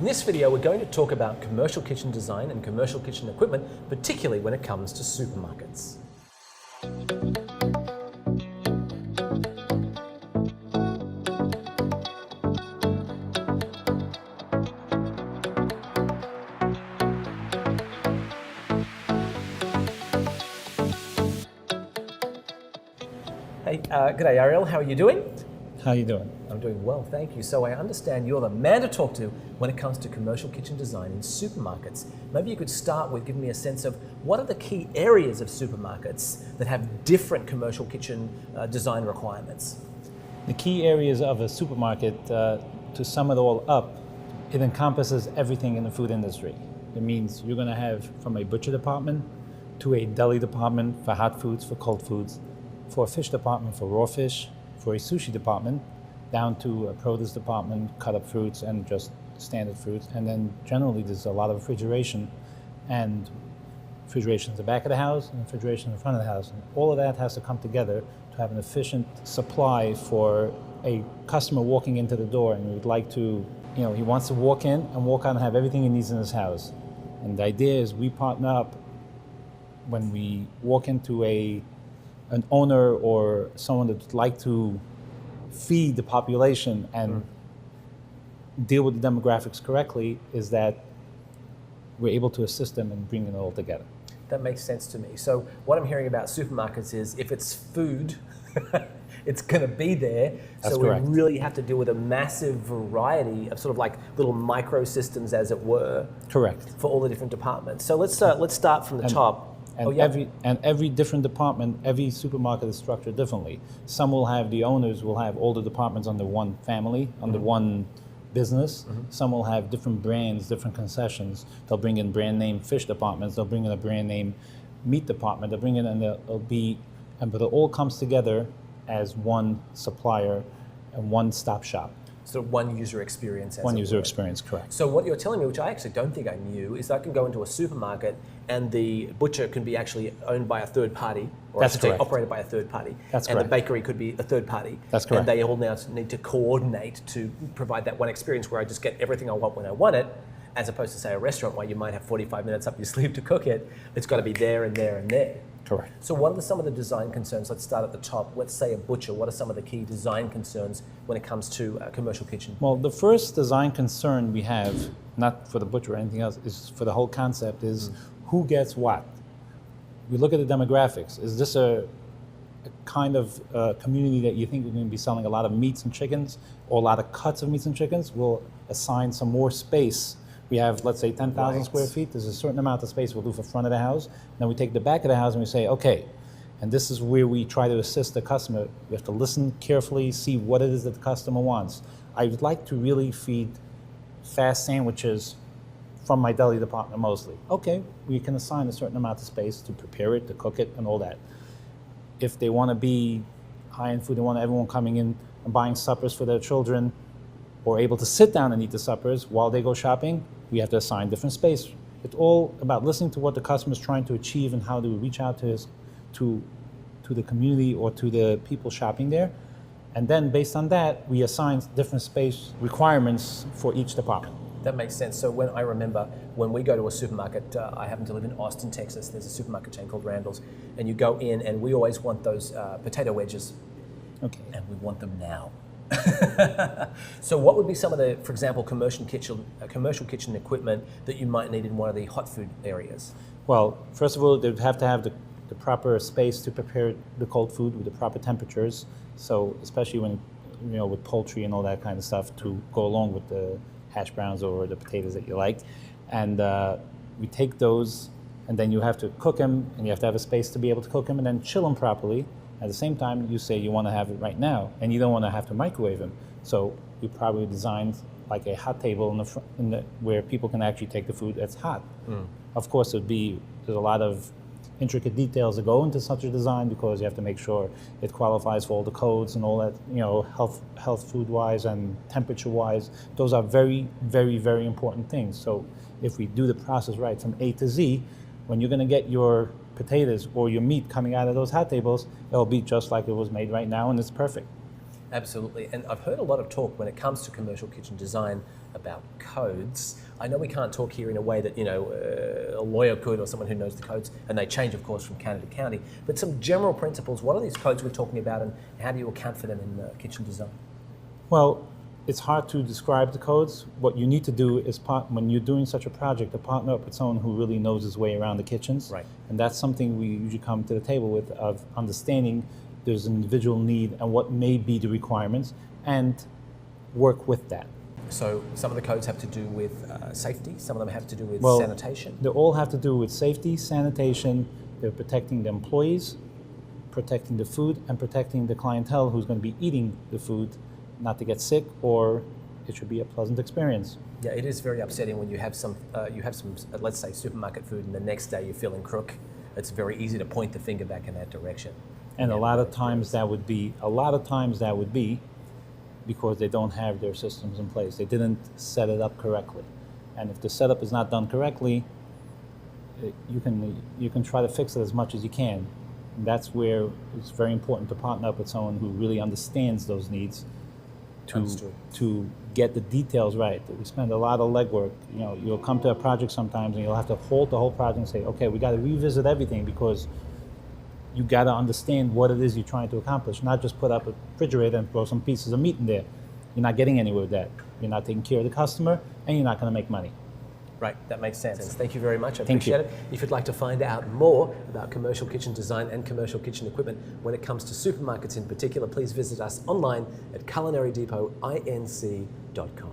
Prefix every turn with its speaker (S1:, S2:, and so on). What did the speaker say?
S1: In this video, we're going to talk about commercial kitchen design and commercial kitchen equipment, particularly when it comes to supermarkets. Hey, g'day Ariel, how are you doing?
S2: How are you doing?
S1: I'm doing well, thank you. So I understand you're the man to talk to when it comes to commercial kitchen design in supermarkets. Maybe you could start with giving me a sense of what are the key areas of supermarkets that have different commercial kitchen design requirements?
S2: The key areas of a supermarket, to sum it all up, it encompasses everything in the food industry. It means you're going to have from a butcher department to a deli department for hot foods, for cold foods, for a fish department for raw fish, for a sushi department, down to a produce department, cut up fruits and just standard fruits. And then generally there's a lot of refrigeration, and refrigeration in the back of the house and refrigeration in the front of the house. And all of that has to come together to have an efficient supply for a customer walking into the door, and we would like to, he wants to walk in and walk out and have everything he needs in his house. And the idea is we partner up when we walk into an owner or someone that would like to feed the population and deal with the demographics correctly, is that we're able to assist them in bringing it all together.
S1: That makes sense to me. So what I'm hearing about supermarkets is if it's food, it's going to be there.
S2: That's
S1: so
S2: correct.
S1: We really have to deal with a massive variety of sort of like little microsystems, as it were.
S2: Correct.
S1: For all the different departments. So let's start from the top.
S2: And every different department, every supermarket is structured differently. Some will have, the owners will have all the departments under one family, under one business. Some will have different brands, different concessions. They'll bring in brand name fish departments, they'll bring in a brand name meat department, they'll bring in, and but it all comes together as one supplier and one stop shop.
S1: So one user experience.
S2: One user experience, correct.
S1: So what you're telling me, which I actually don't think I knew, is I can go into a supermarket and the butcher can be actually owned by a third party, or
S2: That's correct.
S1: operated by a third party.
S2: That's
S1: and
S2: correct.
S1: The bakery could be a third party.
S2: That's correct.
S1: And they all now need to coordinate to provide that one experience where I just get everything I want when I want it, as opposed to say a restaurant where you might have 45 minutes up your sleeve to cook it. It's got to be there and there and there.
S2: Correct.
S1: So what are some of the design concerns? Let's start at the top. Let's say a butcher. What are some of the key design concerns when it comes to a commercial kitchen?
S2: Well, the first design concern we have, not for the butcher or anything else, is for the whole concept is who gets what. We look at the demographics. Is this a kind of community that you think we're going to be selling a lot of meats and chickens, or a lot of cuts of meats and chickens? We'll assign some more space. We have, let's say, 10,000 square feet. There's a certain amount of space we'll do for front of the house. Then we take the back of the house and we say, okay, and this is where we try to assist the customer. We have to listen carefully, see what it is that the customer wants. I would like to really feed fast sandwiches from my deli department mostly. Okay, we can assign a certain amount of space to prepare it, to cook it, and all that. If they want to be high-end food, they want everyone coming in and buying suppers for their children, or able to sit down and eat the suppers while they go shopping, we have to assign different space. It's all about listening to what the customer is trying to achieve and how to reach out to the community or to the people shopping there. And then based on that, we assign different space requirements for each department.
S1: That makes sense. So when we go to a supermarket, I happen to live in Austin, Texas. There's a supermarket chain called Randall's, and you go in and we always want those potato wedges.
S2: Okay.
S1: And we want them now. So what would be some of the, for example, commercial kitchen equipment that you might need in one of the hot food areas?
S2: Well, first of all, they'd have to have the proper space to prepare the cold food with the proper temperatures. So especially when, with poultry and all that kind of stuff to go along with the hash browns or the potatoes that you like. And we take those, and then you have to cook them, and you have to have a space to be able to cook them and then chill them properly. At the same time, you say you want to have it right now, and you don't want to have to microwave them. So you probably designed like a hot table where people can actually take the food that's hot. Of course, there's a lot of intricate details that go into such a design, because you have to make sure it qualifies for all the codes and all that, health food-wise and temperature-wise. Those are very, very, very important things. So if we do the process right from A to Z, when you're going to get your potatoes or your meat coming out of those hot tables, it'll be just like it was made right now, and it's perfect.
S1: Absolutely. And I've heard a lot of talk when it comes to commercial kitchen design about codes. I know we can't talk here in a way that, a lawyer could or someone who knows the codes, and they change, of course, from county to county. But some general principles, what are these codes we're talking about, and how do you account for them in kitchen design?
S2: Well, it's hard to describe the codes. What you need to do is, when you're doing such a project, to partner up with someone who really knows his way around the kitchens.
S1: Right.
S2: And that's something we usually come to the table with, of understanding there's an individual need and what may be the requirements, and work with that.
S1: So some of the codes have to do with safety, some of them have to do with
S2: Well,
S1: sanitation.
S2: They all have to do with safety, sanitation, they're protecting the employees, protecting the food, and protecting the clientele who's going to be eating the food, not to get sick, or it should be a pleasant experience.
S1: Yeah, it is very upsetting when you have some, let's say, supermarket food, and the next day you're feeling crook. It's very easy to point the finger back in that direction.
S2: And a lot of times that would be because they don't have their systems in place. They didn't set it up correctly. And if the setup is not done correctly, you can try to fix it as much as you can. And that's where it's very important to partner up with someone who really understands those needs to get the details right. We spend a lot of legwork. You'll come to a project sometimes and you'll have to halt the whole project and say, okay, we got to revisit everything, because you got to understand what it is you're trying to accomplish, not just put up a refrigerator and throw some pieces of meat in there. You're not getting anywhere with that. You're not taking care of the customer, and you're not going to make money.
S1: Right, that makes sense. Thank you very much. I
S2: Thank
S1: appreciate
S2: you.
S1: it. If you'd like to find out more about commercial kitchen design and commercial kitchen equipment when it comes to supermarkets in particular, please visit us online at culinarydepot.inc.com.